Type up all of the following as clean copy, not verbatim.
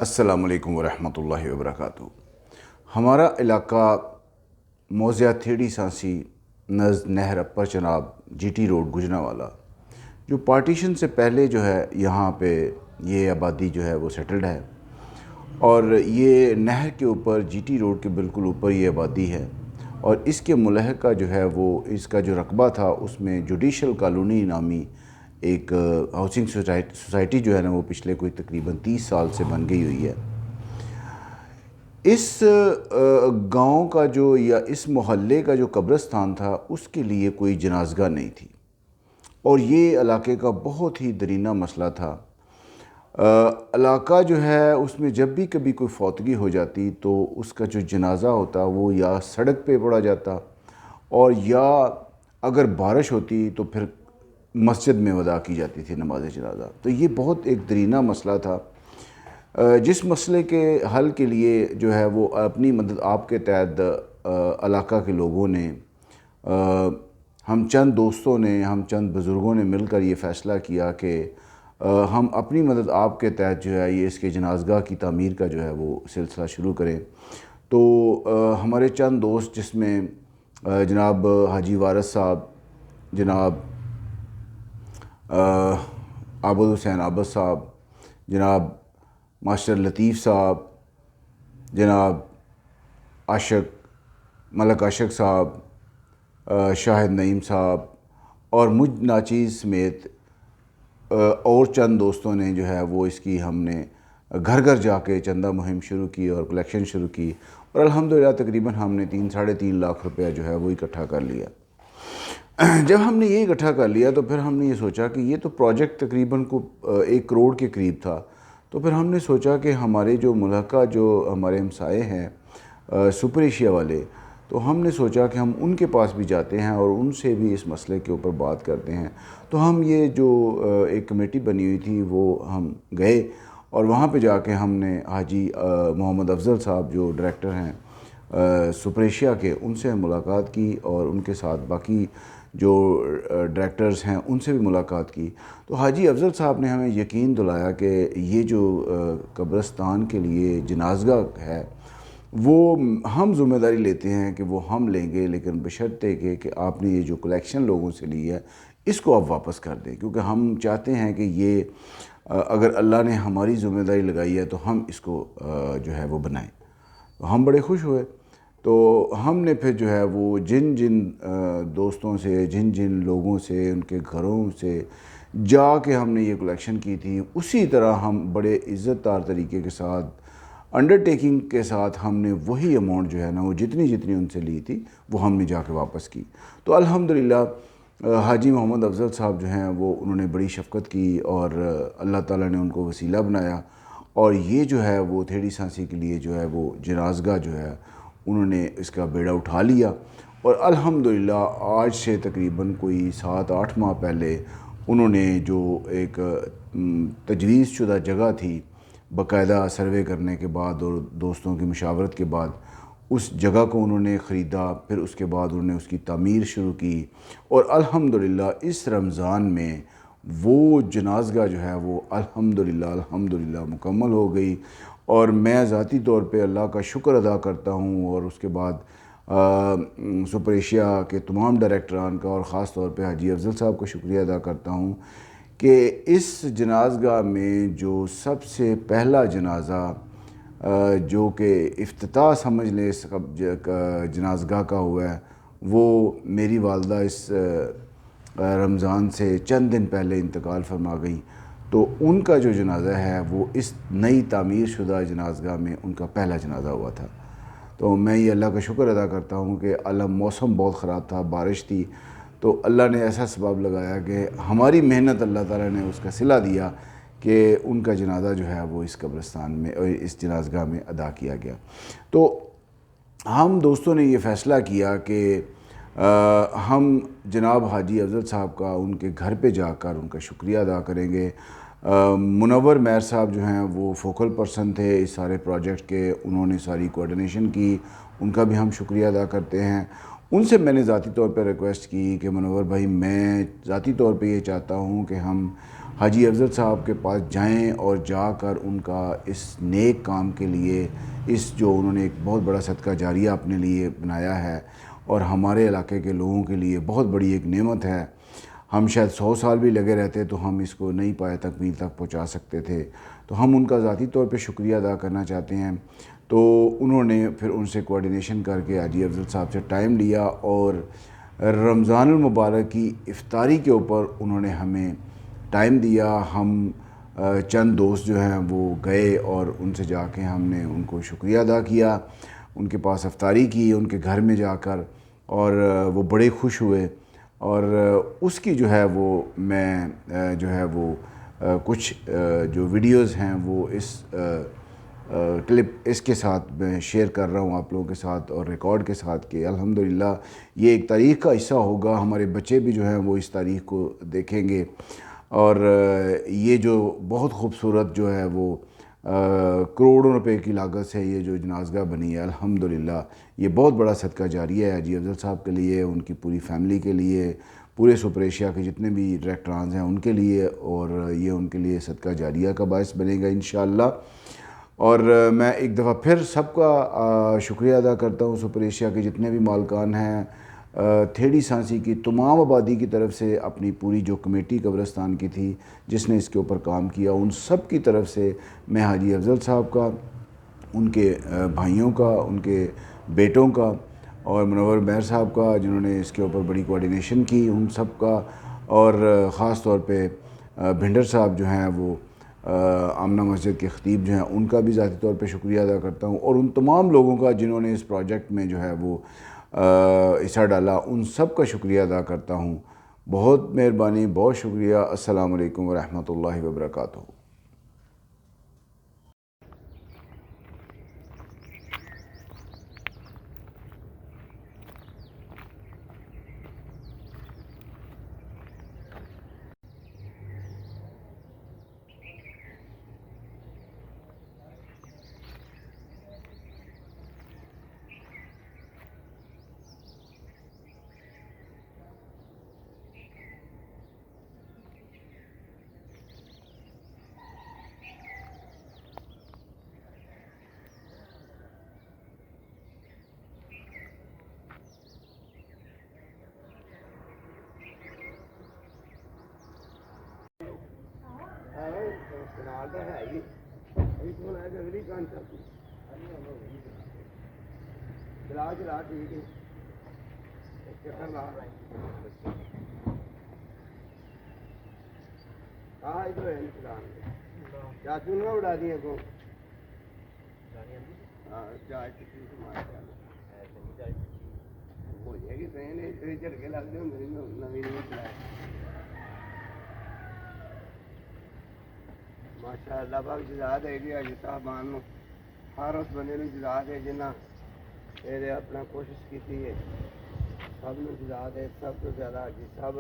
السلام علیکم ورحمۃ اللہ وبرکاتہ۔ ہمارا علاقہ موضع تھیڑی سانسی نزد نہر اپر Chenab G T road Gujranwala, جو پارٹیشن سے پہلے جو ہے یہاں پہ یہ آبادی جو ہے وہ سیٹلڈ ہے، اور یہ نہر کے اوپر جی ٹی روڈ کے بالکل اوپر یہ آبادی ہے، اور اس کے ملحقہ جو ہے وہ اس کا جو رقبہ تھا اس میں جوڈیشل کالونی نامی ایک ہاؤسنگ سوسائٹی جو ہے نا وہ پچھلے کوئی تقریباً 30 سال سے بن گئی ہوئی ہے۔ اس گاؤں کا جو یا اس محلے کا جو قبرستان تھا اس کے لیے کوئی جنازگاہ نہیں تھی، اور یہ علاقے کا بہت ہی درینہ مسئلہ تھا۔ علاقہ جو ہے اس میں جب بھی کبھی کوئی فوتگی ہو جاتی تو اس کا جو جنازہ ہوتا وہ یا سڑک پہ پڑا جاتا، اور یا اگر بارش ہوتی تو پھر مسجد میں ادا کی جاتی تھی نماز جنازہ۔ تو یہ بہت ایک درینہ مسئلہ تھا، جس مسئلے کے حل کے لیے جو ہے وہ اپنی مدد آپ کے تحت علاقہ کے لوگوں نے، ہم چند دوستوں نے، ہم چند بزرگوں نے مل کر یہ فیصلہ کیا کہ ہم اپنی مدد آپ کے تحت جو ہے یہ اس کے جنازگاہ کی تعمیر کا جو ہے وہ سلسلہ شروع کریں۔ تو ہمارے چند دوست، جس میں جناب حاجی وارث صاحب، جناب عابد حسین عابد صاحب، جناب ماسٹر لطیف صاحب، جناب ملک عاشق صاحب، شاہد نعیم صاحب، اور مجھ ناچیز سمیت اور چند دوستوں نے جو ہے وہ اس کی ہم نے گھر گھر جا کے چندہ مہم شروع کی اور کلیکشن شروع کی، اور الحمدللہ تقریباً ہم نے 3.5 لاکھ روپیہ جو ہے وہ اکٹھا کر لیا۔ جب ہم نے یہ اکٹھا کر لیا تو پھر ہم نے یہ سوچا کہ یہ تو پروجیکٹ تقریباً 1 کروڑ کے قریب تھا، تو پھر ہم نے سوچا کہ ہمارے جو ملحقہ جو ہمارے ہمسائے ہیں سپر ایشیا والے، تو ہم نے سوچا کہ ہم ان کے پاس بھی جاتے ہیں اور ان سے بھی اس مسئلے کے اوپر بات کرتے ہیں۔ تو ہم یہ جو ایک کمیٹی بنی ہوئی تھی وہ ہم گئے، اور وہاں پہ جا کے ہم نے حاجی محمد افضل صاحب جو ڈائریکٹر ہیں سپر ایشیا کے، ان سے ملاقات کی، اور ان کے ساتھ باقی جو ڈائریکٹرز ہیں ان سے بھی ملاقات کی۔ تو حاجی افضل صاحب نے ہمیں یقین دلایا کہ یہ جو قبرستان کے لیے جنازگاہ ہے وہ ہم ذمہ داری لیتے ہیں کہ وہ ہم لیں گے، لیکن بشرطے کہ آپ نے یہ جو کلیکشن لوگوں سے لی ہے اس کو آپ واپس کر دیں، کیونکہ ہم چاہتے ہیں کہ یہ اگر اللہ نے ہماری ذمہ داری لگائی ہے تو ہم اس کو جو ہے وہ بنائیں۔ ہم بڑے خوش ہوئے، تو ہم نے پھر جو ہے وہ جن جن دوستوں سے، جن جن لوگوں سے، ان کے گھروں سے جا کے ہم نے یہ کلیکشن کی تھی، اسی طرح ہم بڑے عزت دار طریقے کے ساتھ، انڈرٹیکنگ کے ساتھ ہم نے وہی اماؤنٹ جو ہے نا وہ جتنی ان سے لی تھی وہ ہم نے جا کے واپس کی۔ تو الحمدللہ حاجی محمد افضل صاحب جو ہیں وہ انہوں نے بڑی شفقت کی، اور اللہ تعالیٰ نے ان کو وسیلہ بنایا، اور یہ جو ہے وہ تھیڑی سانسی کے لیے جو ہے وہ جنازگاہ جو ہے انہوں نے اس کا بیڑا اٹھا لیا، اور الحمدللہ آج سے تقریباً کوئی 7-8 ماہ پہلے انہوں نے جو ایک تجویز شدہ جگہ تھی، باقاعدہ سروے کرنے کے بعد اور دوستوں کی مشاورت کے بعد اس جگہ کو انہوں نے خریدا، پھر اس کے بعد انہوں نے اس کی تعمیر شروع کی، اور الحمدللہ اس رمضان میں وہ جنازگاہ جو ہے وہ الحمدللہ مکمل ہو گئی۔ اور میں ذاتی طور پہ اللہ کا شکر ادا کرتا ہوں، اور اس کے بعد سپر ایشیا کے تمام ڈائریکٹران کا، اور خاص طور پہ حاجی افضل صاحب کا شکریہ ادا کرتا ہوں کہ اس جنازگاہ میں جو سب سے پہلا جنازہ جو کہ افتتاح سمجھ لیں اس جنازگاہ کا ہوا ہے، وہ میری والدہ اس رمضان سے چند دن پہلے انتقال فرما گئیں، تو ان کا جو جنازہ ہے وہ اس نئی تعمیر شدہ جنازگاہ میں ان کا پہلا جنازہ ہوا تھا۔ تو میں یہ اللہ کا شکر ادا کرتا ہوں کہ موسم بہت خراب تھا، بارش تھی، تو اللہ نے ایسا سبب لگایا کہ ہماری محنت اللہ تعالیٰ نے اس کا صلہ دیا کہ ان کا جنازہ جو ہے وہ اس قبرستان میں اور اس جنازگاہ میں ادا کیا گیا۔ تو ہم دوستوں نے یہ فیصلہ کیا کہ ہم جناب حاجی افضل صاحب کا ان کے گھر پہ جا کر ان کا شکریہ ادا کریں گے۔ منور مہر صاحب جو ہیں وہ فوکل پرسن تھے اس سارے پروجیکٹ کے، انہوں نے ساری کوارڈینیشن کی، ان کا بھی ہم شکریہ ادا کرتے ہیں۔ ان سے میں نے ذاتی طور پہ ریکویسٹ کی کہ منور بھائی، میں ذاتی طور پہ یہ چاہتا ہوں کہ ہم حاجی افضل صاحب کے پاس جائیں اور جا کر ان کا اس نیک کام کے لیے، اس جو انہوں نے ایک بہت بڑا صدقہ جاریہ اپنے لیے بنایا ہے اور ہمارے علاقے کے لوگوں کے لیے بہت بڑی ایک نعمت ہے. ہم شاید 100 سال بھی لگے رہتے تو ہم اس کو نہیں پائے تکمیل تک پہنچا سکتے تھے. تو ہم ان کا ذاتی طور پہ شکریہ ادا کرنا چاہتے ہیں. تو انہوں نے پھر ان سے کوارڈینیشن کر کے حاجی افضل صاحب سے ٹائم لیا اور رمضان المبارک کی افطاری کے اوپر انہوں نے ہمیں ٹائم دیا. ہم چند دوست جو ہیں وہ گئے اور ان سے جا کے ہم نے ان کو شکریہ ادا کیا، ان کے پاس افطاری کی ان کے گھر میں جا کر، اور وہ بڑے خوش ہوئے. اور اس کی جو ہے وہ میں جو ہے وہ کچھ جو ویڈیوز ہیں وہ اس کلپ اس کے ساتھ میں شیئر کر رہا ہوں آپ لوگوں کے ساتھ اور ریکارڈ کے ساتھ کہ الحمدللہ یہ ایک تاریخ کا حصہ ہوگا. ہمارے بچے بھی جو ہیں وہ اس تاریخ کو دیکھیں گے. اور یہ جو بہت خوبصورت جو ہے وہ کروڑوں روپے کی لاگت سے یہ جو جنازگاہ بنی ہے، الحمدللہ یہ بہت بڑا صدقہ جاریہ ہے حاجی افضل صاحب کے لیے، ان کی پوری فیملی کے لیے، پورے سپر ایشیا کے جتنے بھی ڈائریکٹرانز ہیں ان کے لیے، اور یہ ان کے لیے صدقہ جاریہ کا باعث بنے گا انشاءاللہ. اور میں ایک دفعہ پھر سب کا شکریہ ادا کرتا ہوں، سپر ایشیا کے جتنے بھی مالکان ہیں، تھیڑی سانسی کی تمام آبادی کی طرف سے، اپنی پوری جو کمیٹی قبرستان کی تھی جس نے اس کے اوپر کام کیا، ان سب کی طرف سے میں حاجی افضل صاحب کا، ان کے بھائیوں کا، ان کے بیٹوں کا، اور منور مہر صاحب کا جنہوں نے اس کے اوپر بڑی کوارڈینیشن کی، ان سب کا، اور خاص طور پہ بھنڈر صاحب جو ہیں وہ آمنہ مسجد کے خطیب جو ہیں ان کا بھی ذاتی طور پہ شکریہ ادا کرتا ہوں، اور ان تمام لوگوں کا جنہوں نے اس پروجیکٹ میں جو ہے وہ حصہ ڈالا، ان سب کا شکریہ ادا کرتا ہوں. بہت مہربانی، بہت شکریہ. السلام علیکم ورحمۃ اللہ وبرکاتہ. اڑا دیا کو ہو جائے گی جھڑکے لگتے ہوں نویں ماشاء اللہ پاک جزا دے گی حاجی صاحبان ہر اس بندے نے جزا دے جنہ یہ اپنا کوشش کی ہے، سب نے جزا دے. سب تو زیادہ حاجی صاحب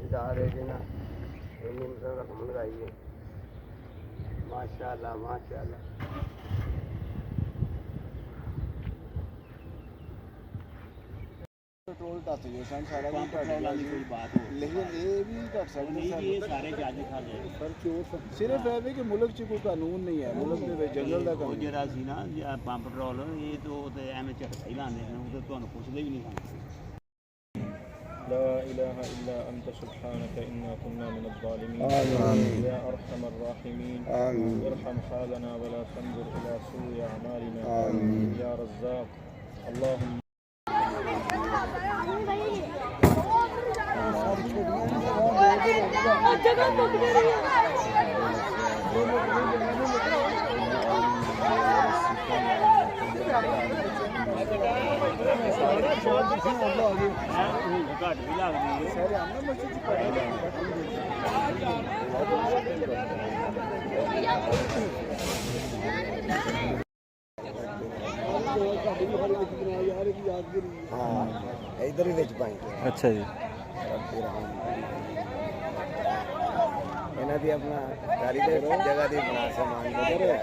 جزا دے جنہ رقم لگائی ہے. ماشاء اللہ ماشاء اللہ. پیٹرول ٹس گئے سن سارا کچھ ٹٹ گیا لیکن یہ بھی ٹٹ سکتے صرف ہے کہ ملک چ کوئی قانون نہیں ہے، ملک کے جنگل کا قانون جڑا سی نا پمپ پٹرول یہ تو ایویں جھٹکا ہی لاندے نے، وہ تمہیں پوچھتے بھی نہیں سن. لا إله إلا أنت سبحانك إنا كنا من الظالمين. آمين يا أرحم الراحمين. آمين ارحم حالنا ولا تنظر إلى سوء أعمالنا. آمين يا رزاق. اللهم ادھر ہی بچ پائیں. اچھا جی. یہاں کی اپنا کاریگر جگہ دی بنا سامان بدر ہے.